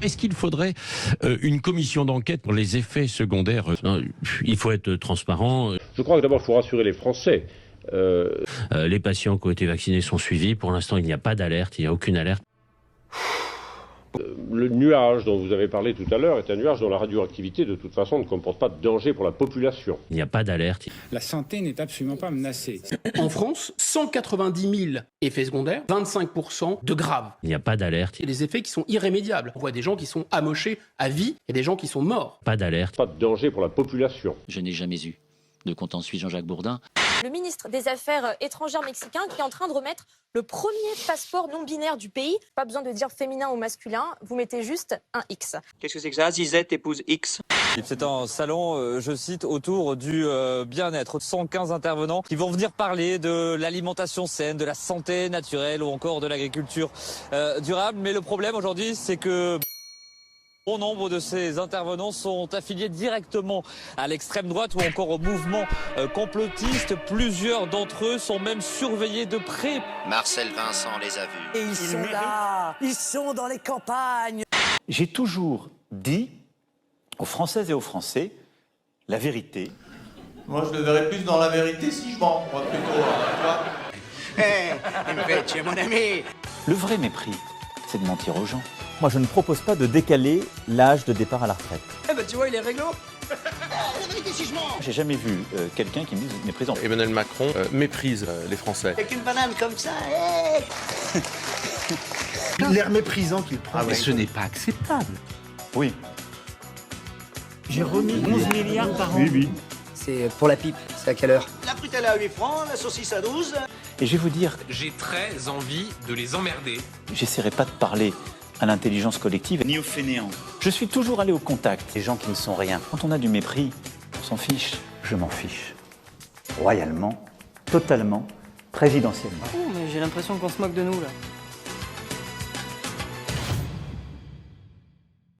Est-ce qu'il faudrait une commission d'enquête pour les effets secondaires? Non, il faut être transparent. Je crois que d'abord, il faut rassurer les Français. Les patients qui ont été vaccinés sont suivis. Pour l'instant, il n'y a pas d'alerte, il n'y a aucune alerte. Le nuage dont vous avez parlé tout à l'heure est un nuage dont la radioactivité, de toute façon, ne comporte pas de danger pour la population. Il n'y a pas d'alerte. La santé n'est absolument pas menacée. En France, 190 000 effets secondaires, 25% de graves. Il n'y a pas d'alerte. Il y a des effets qui sont irrémédiables. On voit des gens qui sont amochés à vie et des gens qui sont morts. Pas d'alerte. Pas de danger pour la population. Je n'ai jamais eu de compte en suite Jean-Jacques Bourdin. Le ministre des Affaires étrangères mexicain qui est en train de remettre le premier passeport non binaire du pays. Pas besoin de dire féminin ou masculin, vous mettez juste un X. Qu'est-ce que c'est que ça? Zizette épouse X. C'est un salon, je cite, autour du bien-être. 115 intervenants qui vont venir parler de l'alimentation saine, de la santé naturelle ou encore de l'agriculture durable. Mais le problème aujourd'hui, c'est que bon nombre de ces intervenants sont affiliés directement à l'extrême droite ou encore au mouvement complotiste. Plusieurs d'entre eux sont même surveillés de près. Marcel Vincent les a vus. Et ils sont là, ils sont dans les campagnes. J'ai toujours dit aux Françaises et aux Français la vérité. Moi, je le verrais plus dans la vérité si je mens, moi, plutôt, tu vois. Tu es mon ami. Le vrai mépris, c'est de mentir aux gens. Moi, je ne propose pas de décaler l'âge de départ à la retraite. Eh ben, tu vois, il est réglo. La vérité si je mens. J'ai jamais vu quelqu'un qui me dise méprisant. Emmanuel Macron méprise les Français. Avec une banane comme ça, L'air méprisant qu'il prend. Ah mais ce n'est pas acceptable. Oui. J'ai remis 11 milliards par an. Oui, oui. C'est pour la pipe, c'est à quelle heure? La frutelle à 8 francs, la saucisse à 12. Et je vais vous dire, j'ai très envie de les emmerder. j'essaierai pas de parler à l'intelligence collective, ni aux fainéants. Je suis toujours allé au contact des gens qui ne sont rien. Quand on a du mépris, on s'en fiche. Je m'en fiche. Royalement, totalement, présidentiellement. Oh, mais j'ai l'impression qu'on se moque de nous, là.